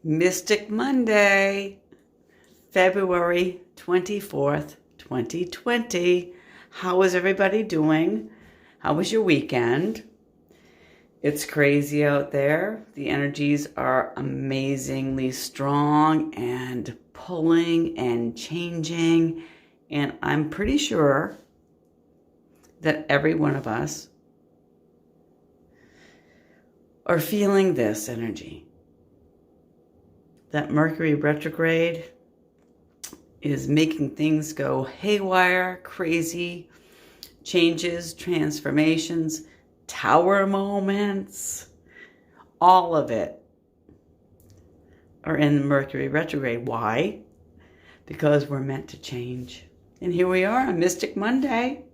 Mystic Monday, February 24th, 2020. How is everybody doing? How was your weekend? It's crazy out there. The energies are amazingly strong and pulling and changing. And I'm pretty sure that every one of us are feeling this energy. That Mercury retrograde is making things go haywire, crazy, changes, transformations, tower moments, all of it are in Mercury retrograde. Why? Because we're meant to change. And here we are on Mystic Monday.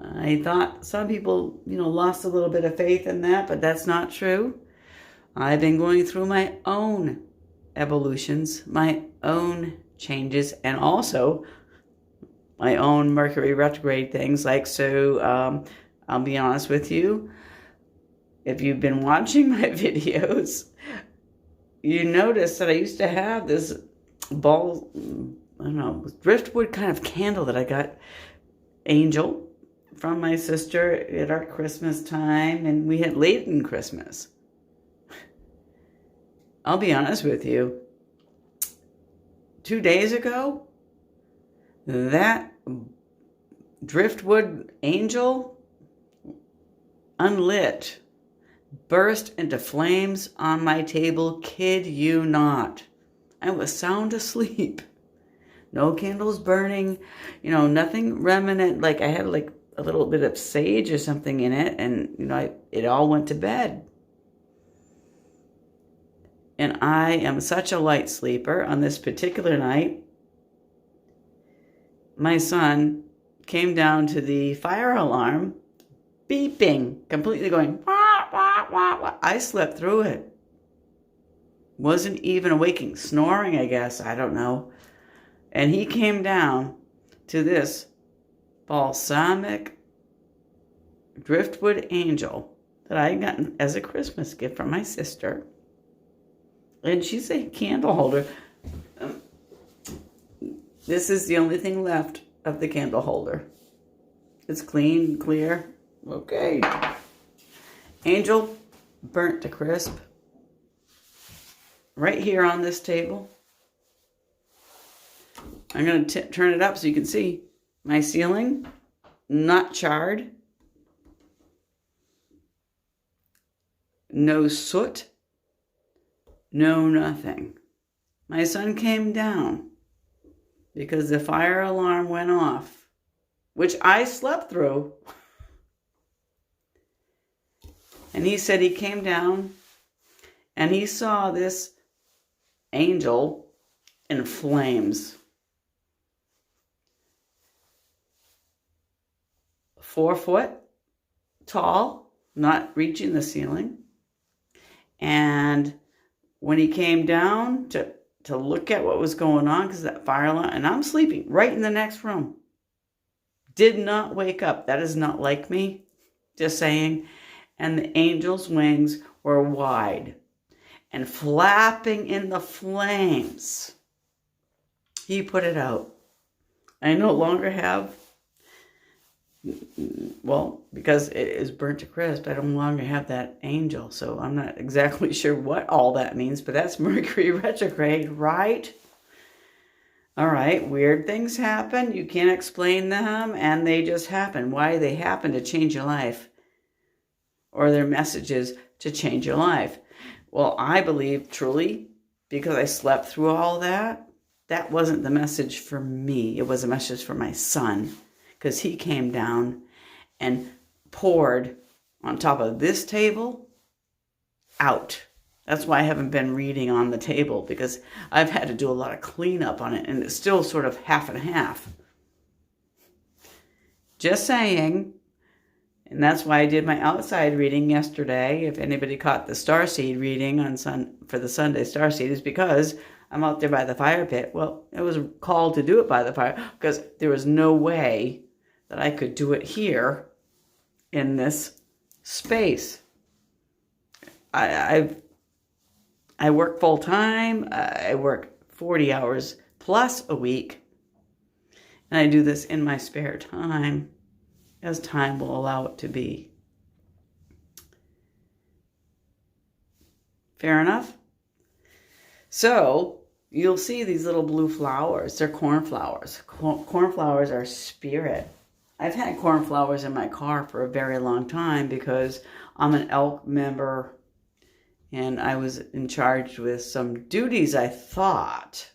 I thought some people, lost a little bit of faith in that, but that's not true. I've been going through my own evolutions, my own changes, and also my own Mercury retrograde things. I'll be honest with you, if you've been watching my videos, you notice that I used to have this ball, driftwood kind of candle that I got, angel, from my sister at our Christmas time, and we had late in Christmas. I'll be honest with you, 2 days ago, that driftwood angel, unlit, burst into flames on my table. Kid you not. I was sound asleep. No candles burning, nothing remnant. Like I had a little bit of sage or something in it, and it all went to bed. And I am such a light sleeper. On this particular night, my son came down to the fire alarm, beeping, completely going, wah, wah, wah, wah. I slept through it. Wasn't even awaking, snoring, I guess, I don't know. And he came down to this balsamic driftwood angel that I had gotten as a Christmas gift from my sister. And she's a candle holder. This is the only thing left of the candle holder. It's clean, clear. Okay. Angel, burnt to crisp. Right here on this table. I'm going to turn it up so you can see my ceiling. Not charred. No soot. No, nothing. My son came down because the fire alarm went off, which I slept through. And he said he came down and he saw this angel in flames. 4 foot tall, not reaching the ceiling. And when he came down to look at what was going on, because that fire alarm, and I'm sleeping right in the next room, did not wake up. That is not like me, just saying. And the angel's wings were wide and flapping in the flames. He put it out. I no longer have, because it is burnt to crisp, I no longer have that angel. So I'm not exactly sure what all that means, but that's Mercury retrograde, right? All right, weird things happen. You can't explain them, and they just happen. Why they happen to change your life, or their messages to change your life. Well, I believe truly, because I slept through all that, that wasn't the message for me. It was a message for my son, because he came down and poured on top of this table out. That's why I haven't been reading on the table, because I've had to do a lot of cleanup on it, and it's still sort of half and half. Just saying. And that's why I did my outside reading yesterday. If anybody caught the starseed reading for the Sunday starseed, is because I'm out there by the fire pit. Well, it was called to do it by the fire because there was no way that I could do it here in this space. I've I work full time. I work 40 hours plus a week. And I do this in my spare time, as time will allow it to be. Fair enough? So you'll see these little blue flowers. They're cornflowers. Cornflowers are spirit. I've had cornflowers in my car for a very long time because I'm an elk member and I was in charge with some duties I thought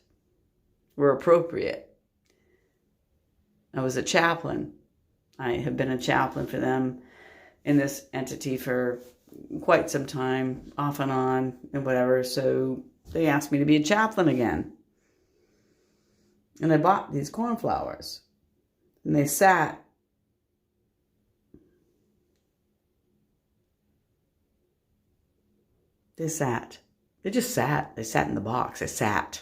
were appropriate. I was a chaplain. I have been a chaplain for them in this entity for quite some time, off and on, and whatever. So they asked me to be a chaplain again. And I bought these cornflowers. And they sat. They sat. They just sat. They sat in the box. They sat.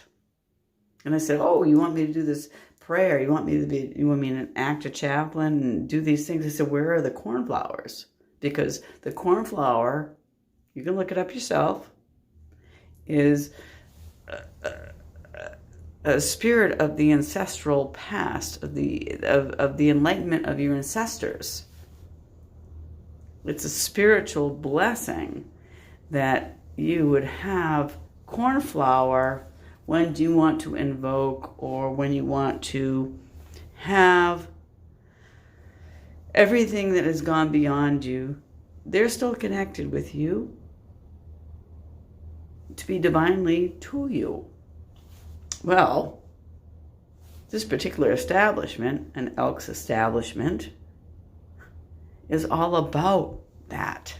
And I said, oh, you want me to do this prayer? You want me to act a chaplain and do these things? I said, where are the cornflowers? Because the cornflower, you can look it up yourself, is a spirit of the ancestral past, of the enlightenment of your ancestors. It's a spiritual blessing that you would have cornflower when you want to invoke or when you want to have everything that has gone beyond you. They're still connected with you to be divinely to you. Well, this particular establishment, an Elks establishment, is all about that.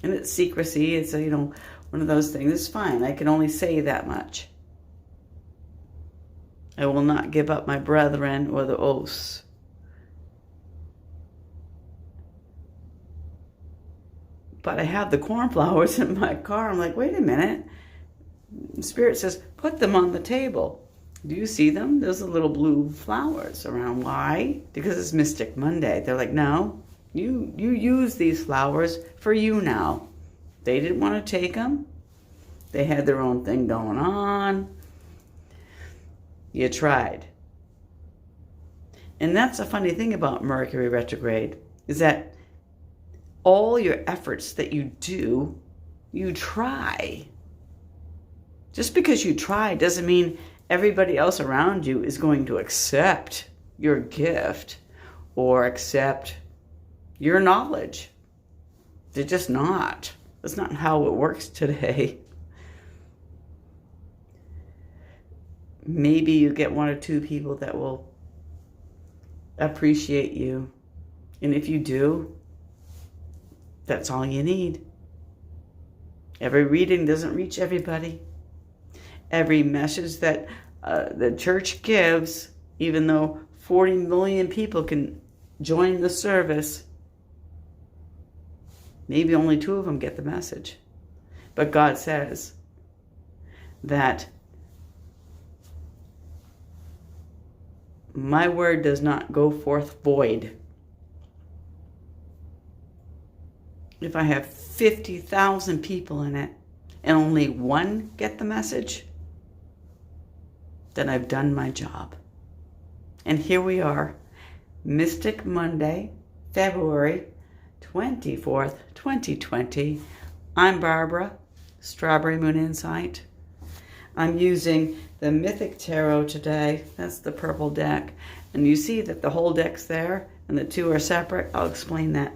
And it's secrecy. It's, one of those things. It's fine. I can only say that much. I will not give up my brethren or the oaths. But I have the cornflowers in my car. I'm like, wait a minute. Spirit says, put them on the table. Do you see them? Those are little blue flowers around. Why? Because it's Mystic Monday. They're like, no, you use these flowers for you now. They didn't want to take them. They had their own thing going on. You tried. And that's a funny thing about Mercury retrograde, is that all your efforts that you do, you try. Just because you try doesn't mean everybody else around you is going to accept your gift or accept your knowledge. They're just not. That's not how it works today. Maybe you get one or two people that will appreciate you. And if you do, that's all you need. Every reading doesn't reach everybody. Every message that the church gives, even though 40 million people can join the service, maybe only 2 of them get the message. But God says that my word does not go forth void. If I have 50,000 people in it and only 1 get the message, then I've done my job. And here we are, Mystic Monday, February 24th, 2020. I'm Barbara, Strawberry Moon Insight. I'm using the Mythic Tarot today. That's the purple deck. And you see that the whole deck's there and the 2 are separate. I'll explain that.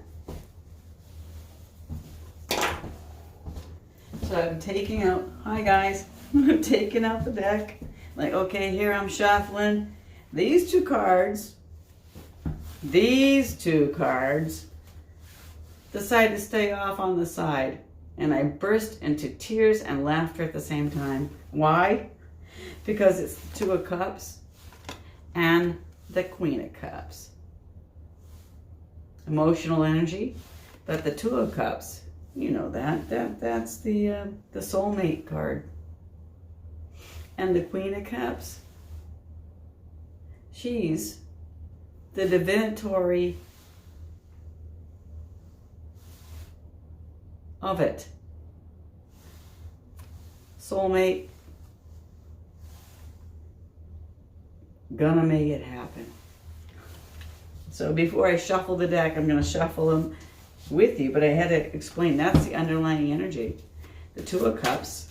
So I'm taking out, hi guys, I'm taking out the deck. Like, okay, here I'm shuffling. These two cards decide to stay off on the side. And I burst into tears and laughter at the same time. Why? Because it's the 2 of Cups and the Queen of Cups. Emotional energy, but the 2 of Cups, you know that's the soulmate card. And the Queen of Cups, she's the divinatory of it. soulmate, gonna make it happen. So before I shuffle the deck, I'm gonna shuffle them with you, but I had to explain that's the underlying energy. The Two of Cups.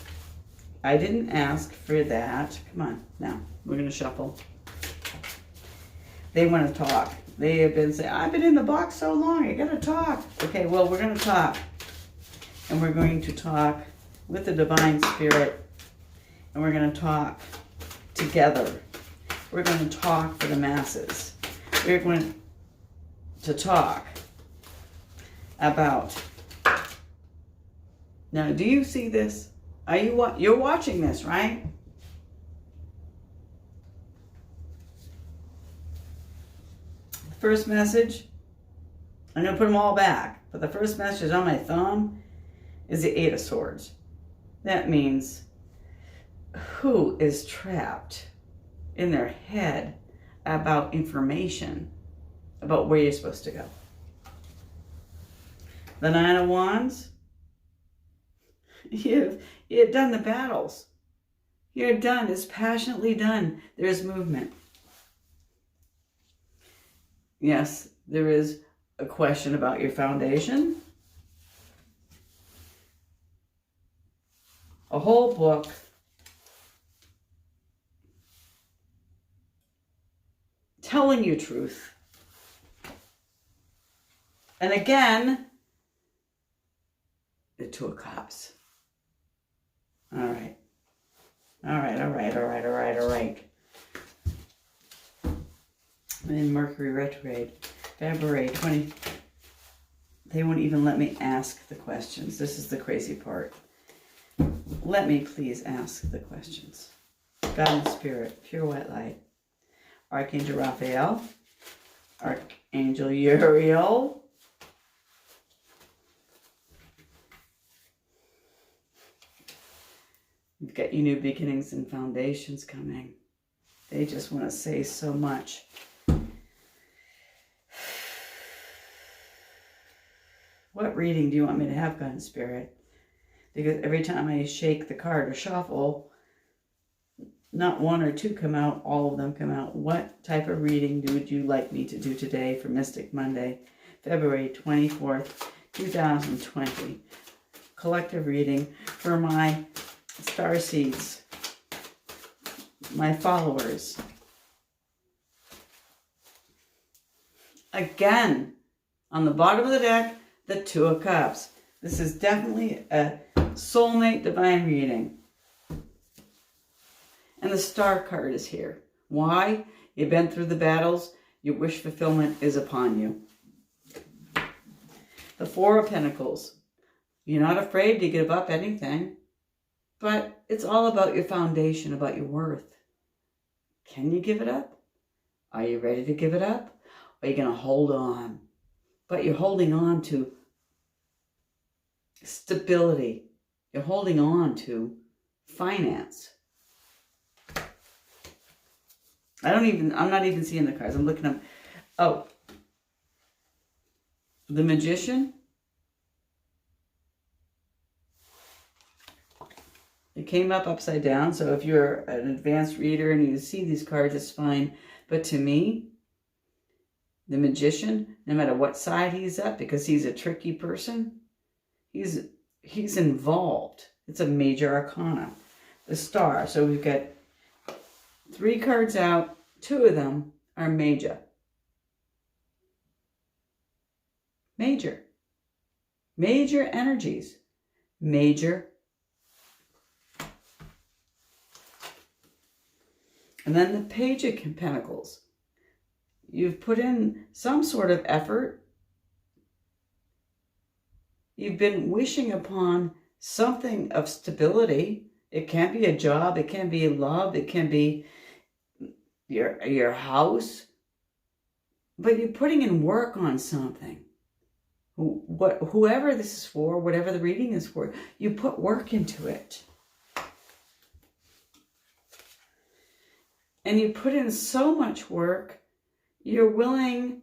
I didn't ask for that. Come on, now we're gonna shuffle. They want to talk. They have been saying, I've been in the box so long, I gotta talk. Okay, well, we're gonna talk. And we're going to talk with the Divine Spirit. And we're gonna talk together. We're gonna talk for the masses. We're going to talk about. Now, do you see this? Are you're watching this, right? First message, I'm going to put them all back, but the first message on my thumb is the Eight of Swords. That means who is trapped in their head about information about where you're supposed to go. The Nine of Wands, you've done the battles. You're done. It's passionately done. There's movement. Yes, there is a question about your foundation. A whole book. Telling you truth. And again, the Two of Cups. All right. All right. In Mercury retrograde, February 20. They won't even let me ask the questions. This is the crazy part. Let me please ask the questions. God and Spirit, pure white light. Archangel Raphael, Archangel Uriel, you've got your new beginnings and foundations coming. They just want to say so much. What reading do you want me to have, God and Spirit? Because every time I shake the card or shuffle, not one or two come out, all of them come out. What type of reading would you like me to do today for Mystic Monday, February 24th, 2020? Collective reading for my starseeds, my followers. Again, on the bottom of the deck, the Two of Cups. This is definitely a soulmate divine reading. And the Star card is here. Why? You've been through the battles. Your wish fulfillment is upon you. The Four of Pentacles. You're not afraid to give up anything. But it's all about your foundation, about your worth. Can you give it up? Are you ready to give it up? Or are you going to hold on? But you're holding on to stability. You're holding on to finance. I'm not even seeing the cards. I'm looking up. Oh. The Magician. It came up upside down. So if you're an advanced reader and you see these cards, it's fine. But to me, the Magician, no matter what side he's up, because he's a tricky person, he's involved. It's a major arcana. The Star. So we've got 3 cards out. 2 of them are major. Major. Major energies. Major. And then the Page of Pentacles. You've put in some sort of effort. You've been wishing upon something of stability. It can be a job. It can be love. It can be your house. But you're putting in work on something. Whoever this is for, whatever the reading is for, you put work into it. And you put in so much work, you're willing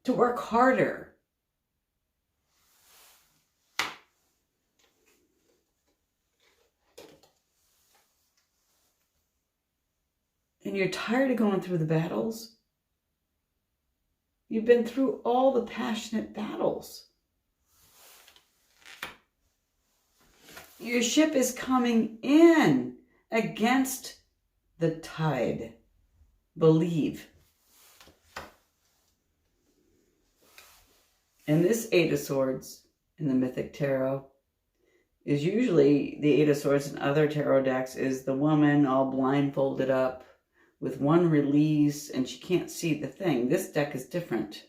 to work harder. you're tired of going through the battles. You've been through all the passionate battles. Your ship is coming in against the tide. Believe. And this Eight of Swords in the Mythic Tarot is usually, the Eight of Swords in other tarot decks is the woman all blindfolded up with one release and she can't see the thing. This deck is different.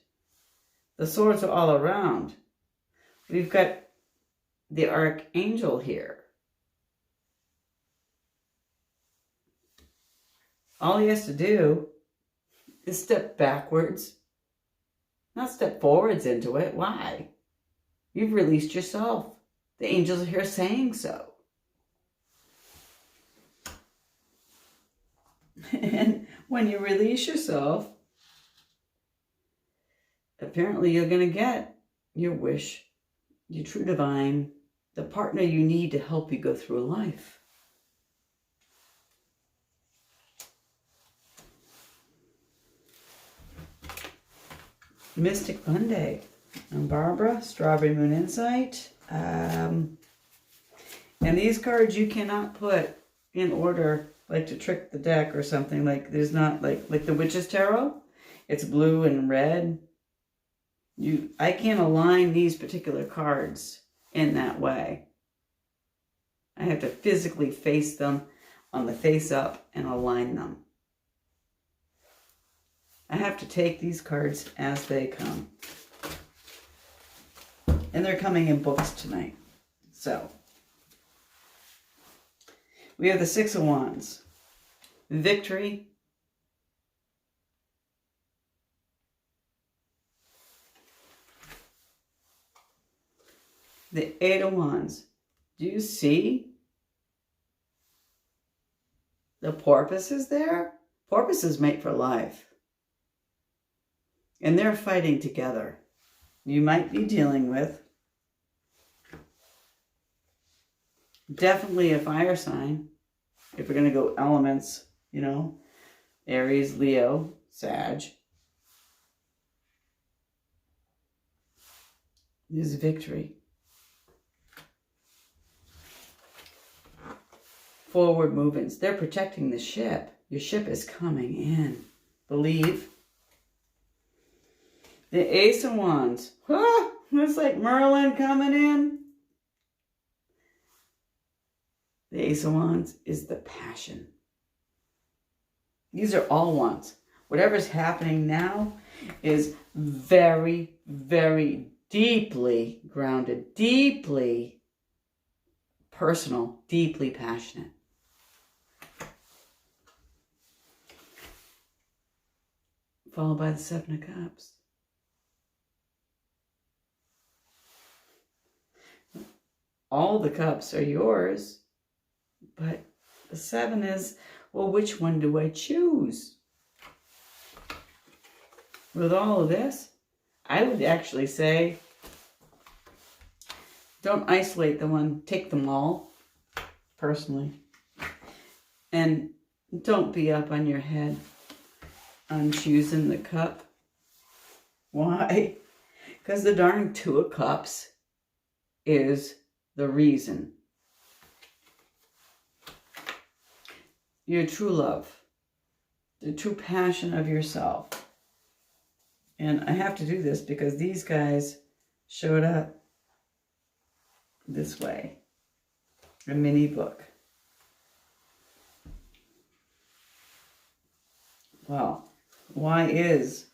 The swords are all around. We've got the Archangel here. All he has to do is step backwards, not step forwards into it. Why? You've released yourself. The angels are here saying so. And when you release yourself, apparently you're going to get your wish, your true divine, the partner you need to help you go through life. Mystic Monday. I'm Barbara, Strawberry Moon Insight. And these cards you cannot put in order, like to trick the deck or something. Like there's not like the Witch's Tarot. It's blue and red. I can't align these particular cards in that way. I have to physically face them on the face up and align them. I have to take these cards as they come. And they're coming in books tonight. So, we have the Six of Wands. Victory. The Eight of Wands. Do you see the porpoises there? Porpoises mate for life. And they're fighting together. You might be dealing with definitely a fire sign. If we're going to go elements, you know, Aries, Leo, Sag. There's victory. Forward movements. They're protecting the ship. Your ship is coming in. Believe. The Ace of Wands. Ah, it's like Merlin coming in. The Ace of Wands is the passion. These are all wands. Whatever's happening now is very, very deeply grounded, deeply personal, deeply passionate. Followed by the Seven of Cups. All the cups are yours, but the Seven is, well, which one do I choose? With all of this, I would actually say, don't isolate the one, take them all, personally. And don't be up on your head on choosing the cup. Why? Because the darn Two of Cups is the reason. Your true love, the true passion of yourself. And I have to do this because these guys showed up this way. A mini book. Well, why is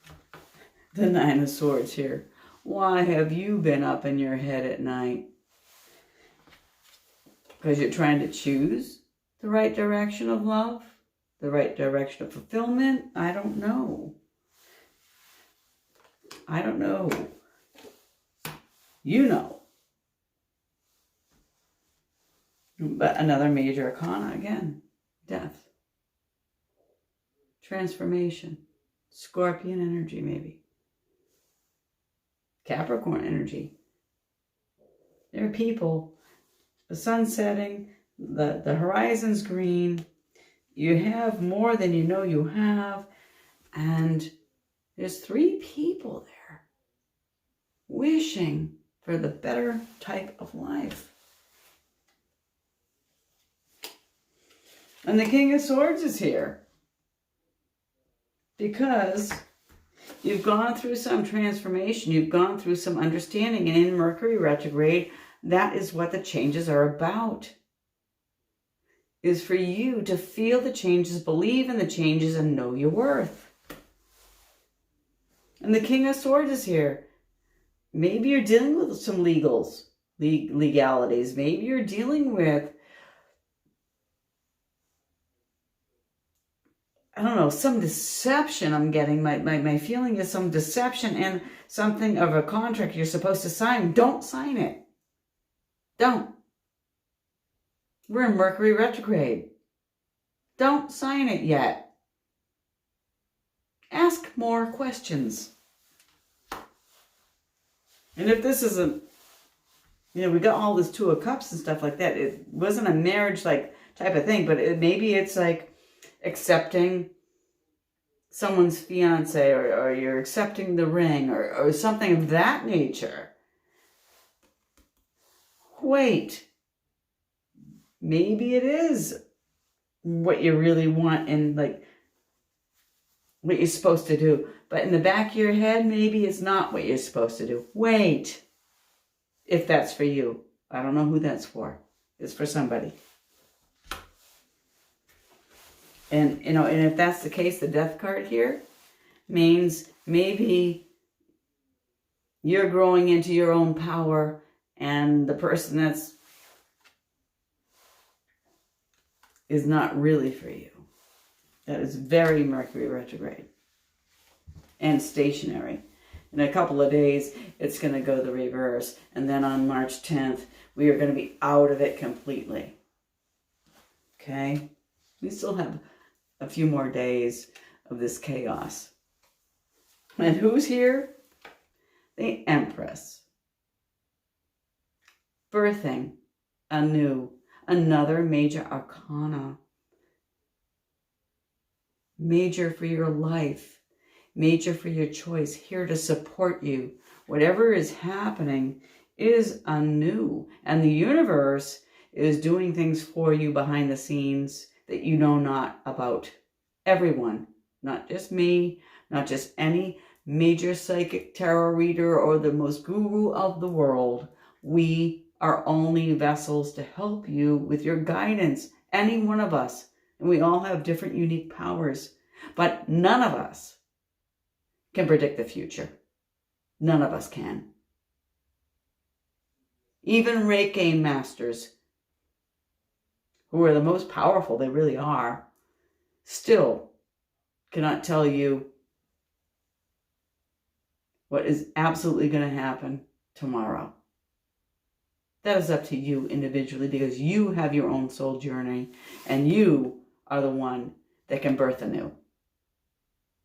the Nine of Swords here? Why have you been up in your head at night? Because you're trying to choose the right direction of love? The right direction of fulfillment? I don't know. I don't know. You know. But another major arcana again. Death. Transformation. Scorpion energy maybe. Capricorn energy. There are people. The sun's setting. The horizon's green. You have more than you know you have. And there's 3 people there wishing for the better type of life. And the King of Swords is here because you've gone through some transformation. You've gone through some understanding. And in Mercury retrograde, that is what the changes are about. Is for you to feel the changes, believe in the changes, and know your worth. And the King of Swords is here. Maybe you're dealing with some legalities. Maybe you're dealing with, I don't know, some deception I'm getting. My feeling is some deception and something of a contract you're supposed to sign. Don't sign it. Don't. We're in Mercury retrograde. Don't sign it yet. Ask more questions. And if this isn't, we got all this 2 of Cups and stuff like that. It wasn't a marriage type of thing, but maybe it's like accepting someone's fiance, or you're accepting the ring, or something of that nature. Wait. Maybe it is what you really want and what you're supposed to do. But in the back of your head, maybe it's not what you're supposed to do. Wait. If that's for you. I don't know who that's for. It's for somebody. And, and if that's the case, the Death card here means maybe you're growing into your own power, and the person is not really for you. That is very Mercury retrograde and stationary. In a couple of days, it's going to go the reverse. And then on March 10th, we are going to be out of it completely. Okay? We still have a few more days of this chaos. And who's here? The Empress. Birthing another major arcana. Major for your life. Major for your choice. Here to support you. Whatever is happening is anew. And the universe is doing things for you behind the scenes that you know not about. Everyone. Not just me. Not just any major psychic tarot reader or the most guru of the world. We are only vessels to help you with your guidance. Any one of us. And we all have different unique powers. But none of us can predict the future. None of us can. Even Reiki masters, who are the most powerful, they really are, still cannot tell you what is absolutely going to happen tomorrow. That is up to you individually, because you have your own soul journey and you are the one that can birth anew.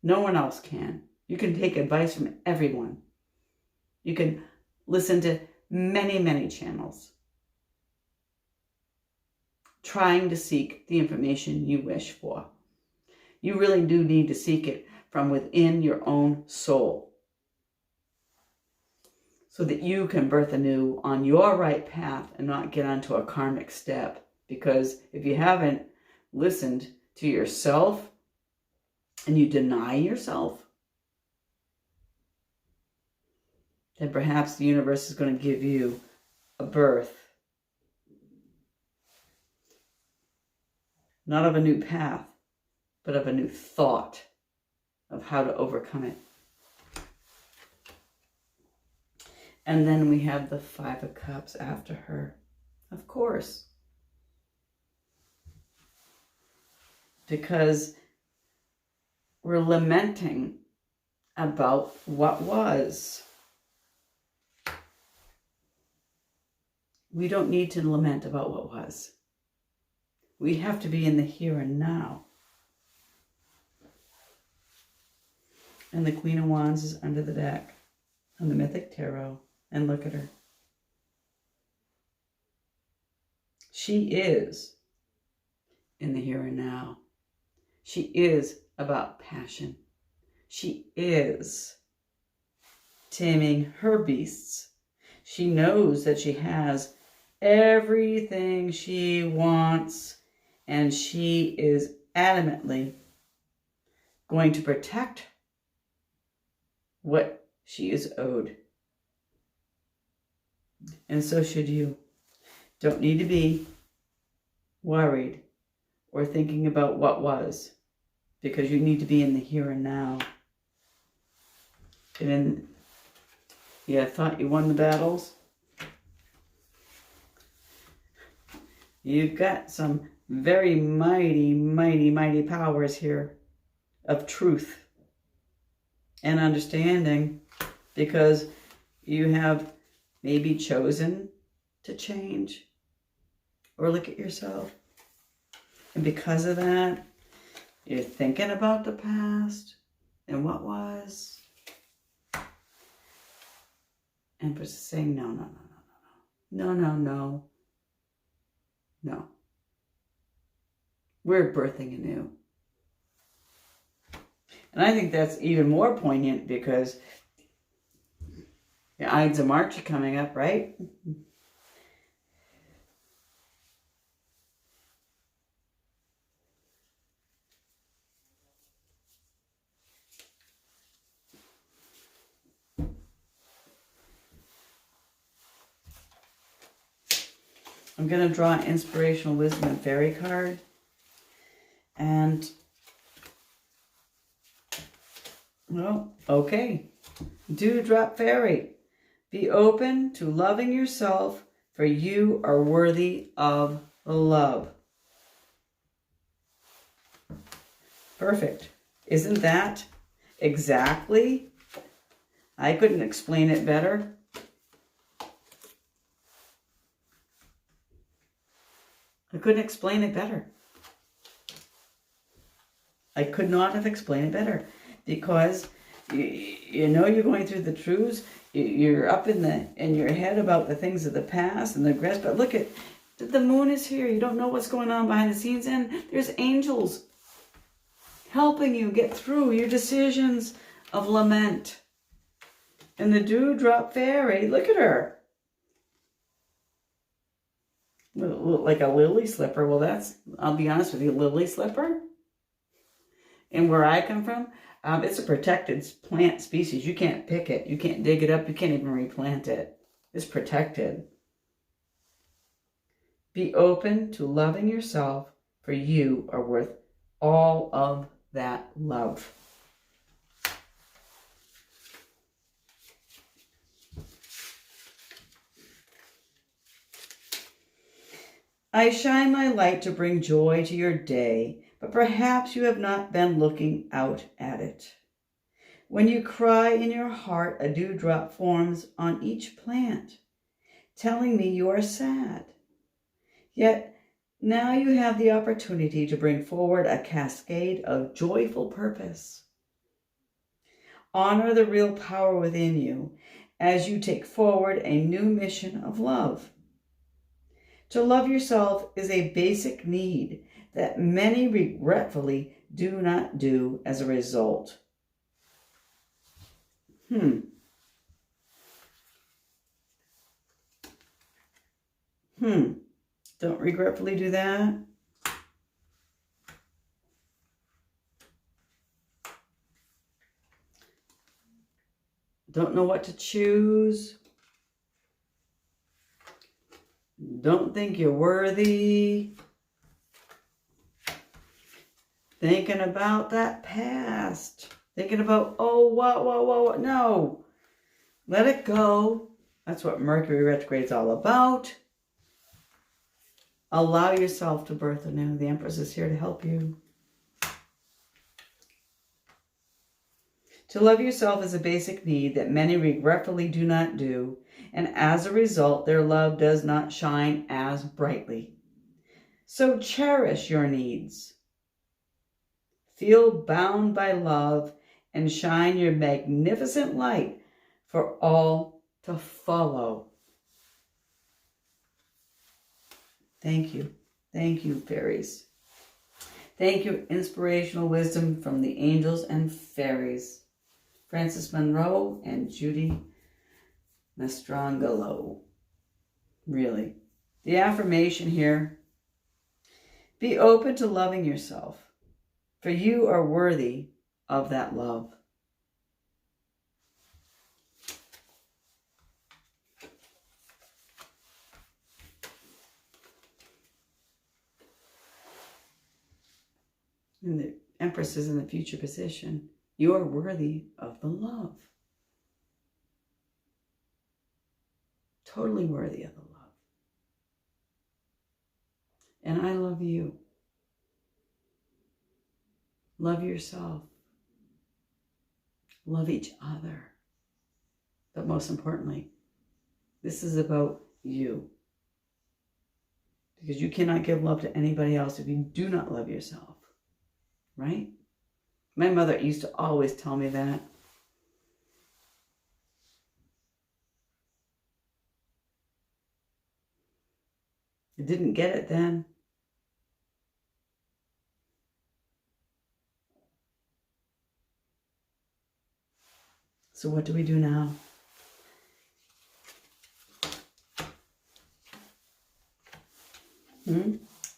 No one else can. You can take advice from everyone. You can listen to many, many channels, trying to seek the information you wish for. You really do need to seek it from within your own soul, so that you can birth anew on your right path and not get onto a karmic step. Because if you haven't listened to yourself and you deny yourself, then perhaps the universe is going to give you a birth, not of a new path, but of a new thought of how to overcome it. And then we have the 5 of Cups after her. Of course. Because we're lamenting about what was. We don't need to lament about what was. We have to be in the here and now. And the Queen of Wands is under the deck on the Mythic Tarot. And look at her. She is in the here and now. She is about passion. She is taming her beasts. She knows that she has everything she wants, and she is adamantly going to protect what she is owed. And so should you. Don't need to be worried or thinking about what was, because you need to be in the here and now. And yeah, thought you won the battles. You've got some very mighty, mighty, mighty powers here of truth and understanding, because you have maybe chosen to change or look at yourself. And because of that, you're thinking about the past and what was. And just saying, no, no, no, no, no, no, no, no, no. We're birthing anew. And I think that's even more poignant because the Ides of March are coming up, right? I'm going to draw an Inspirational Wisdom and Fairy card. And, well, okay. Dewdrop Fairy. Be open to loving yourself, for you are worthy of love. Perfect. Isn't that exactly? I couldn't explain it better. I couldn't explain it better. I could not have explained it better, because you know you're going through the truths. You're up in your head about the things of the past and the regrets. But look at the moon is here. You don't know what's going on behind the scenes, and there's angels helping you get through your decisions of lament. And the Dewdrop Fairy, look at her. Like a lily slipper. Well, that's, I'll be honest with you, lily slipper. And where I come from, it's a protected plant species. You can't pick it. You can't dig it up. You can't even replant it. It's protected. Be open to loving yourself, for you are worth all of that love. I shine my light to bring joy to your day, but perhaps you have not been looking out at it. When you cry in your heart, a dewdrop forms on each plant, telling me you are sad. Yet now you have the opportunity to bring forward a cascade of joyful purpose. Honor the real power within you as you take forward a new mission of love. To love yourself is a basic need that many regretfully do not do as a result. Don't regretfully do that. Don't know what to choose. Don't think you're worthy. Thinking about that past. Thinking about, oh, what. No. Let it go. That's what Mercury retrograde is all about. Allow yourself to birth anew. The Empress is here to help you. To love yourself is a basic need that many regretfully do not do, and as a result, their love does not shine as brightly. So cherish your needs. Feel bound by love and shine your magnificent light for all to follow. Thank you. Thank you, fairies. Thank you, inspirational wisdom from the angels and fairies. Frances Monroe and Judy Mastrangelo. Really. The affirmation here: be open to loving yourself, for you are worthy of that love. And the Empress is in the future position. You are worthy of the love. Totally worthy of the love. And I love you. Love yourself. Love each other. But most importantly, this is about you. Because you cannot give love to anybody else if you do not love yourself. Right? My mother used to always tell me that. I didn't get it then. So what do we do now?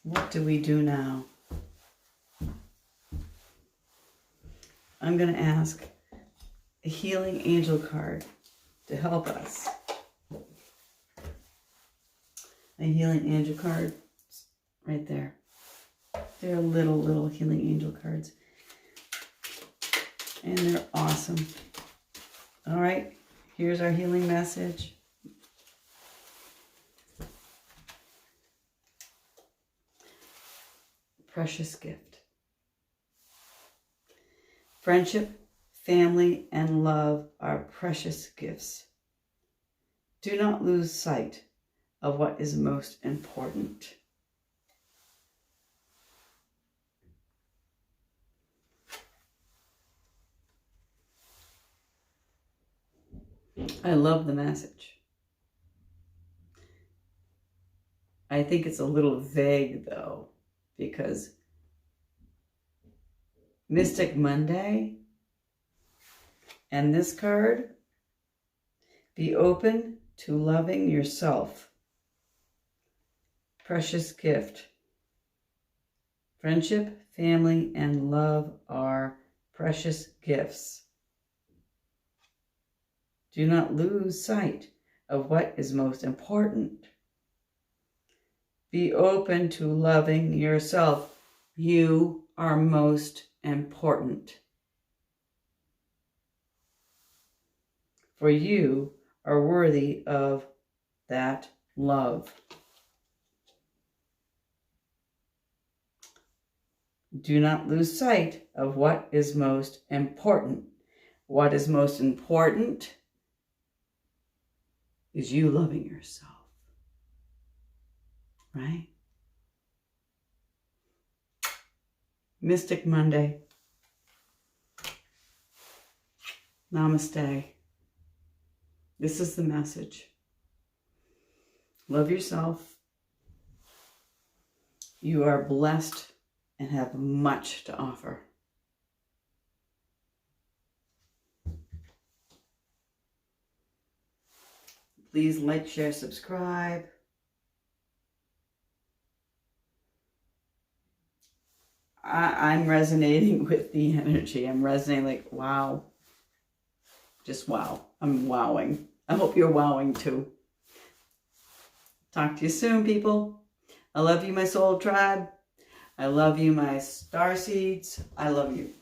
What do we do now? I'm going to ask a healing angel card to help us. A healing angel card right there. They're little healing angel cards. And they're awesome. All right, here's our healing message. Precious gift. Friendship, family, and love are precious gifts. Do not lose sight of what is most important. I love the message. I think it's a little vague though, because Mystic Monday and this card, be open to loving yourself. Precious gift. Friendship, family, and love are precious gifts. Do not lose sight of what is most important. Be open to loving yourself. You are most important. For you are worthy of that love. Do not lose sight of what is most important. What is most important is you loving yourself. Right? Mystic Monday. Namaste. This is the message. Love yourself. You are blessed and have much to offer. Please like, share, subscribe. I'm resonating with the energy. I'm resonating like, wow. Just wow. I'm wowing. I hope you're wowing too. Talk to you soon, people. I love you, my soul tribe. I love you, my star seeds. I love you.